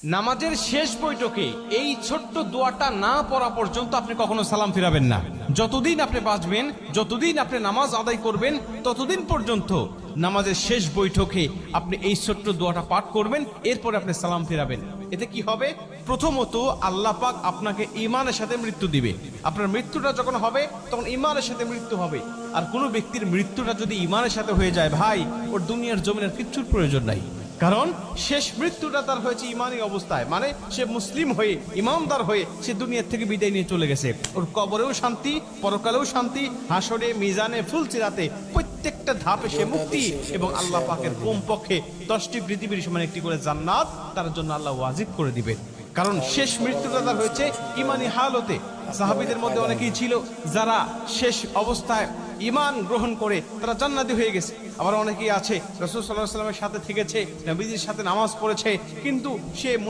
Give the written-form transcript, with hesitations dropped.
নামাজের শেষ বৈঠকে এই ছোট্ট দোয়াটা না পড়া পর্যন্ত আপনি কখনো সালাম ফিরাবেন না। যতদিন আপনি বাঁচবেন, যতদিন আপনি নামাজ আদায় করবেন, ততদিন পর্যন্ত নামাজের শেষ বৈঠকে আপনি এই ছোট্ট দোয়াটা পাঠ করবেন, এরপরে আপনি সালাম ফিরাবেন। এতে কি হবে? প্রথমত আল্লাহ পাক আপনাকে ঈমানের সাথে মৃত্যু দিবে। আপনার মৃত্যুটা যখন হবে তখন ঈমানের সাথে মৃত্যু হবে। আর কোনো ব্যক্তির মৃত্যুটা যদি ঈমানের সাথে হয়ে যায়, ভাই, ওর দুনিয়ার জমিনের কিচ্ছুর প্রয়োজন নাই। কারণ শেষ মৃত্যুটা তার হয়েছে ইমানি অবস্থায়, মানে সে মুসলিম হয়ে, ইমানদার হয়ে সে দুনিয়ার থেকে বিদায় নিয়ে চলে গেছে। ওর কবরেও শান্তি, পরকালেও শান্তি, হাসরে, মিজানে, ফুলসিরাতে প্রত্যেকটা ধাপে সে মুক্তি, এবং আল্লাহ পাকের কমপক্ষে 10টি পৃথিবীর সমান একটি করে জান্নাত তার জন্য আল্লাহ ওয়াজিব করে দিবেন। কারণ শেষ মৃত্যুটা তার হয়েছে ইমানি হালতে। সাহাবীদের মধ্যে অনেকেই ছিল যারা শেষ অবস্থায় ঈমান গ্রহণ করে তারা জান্নাতি হয়ে গেছে। আবার অনেকেই আছে রাসূল সাল্লাল্লাহু আলাইহি ওয়াসাল্লামের সাথে থেকেছে, নবীজির সাথে নামাজ পড়েছে, কিন্তু সে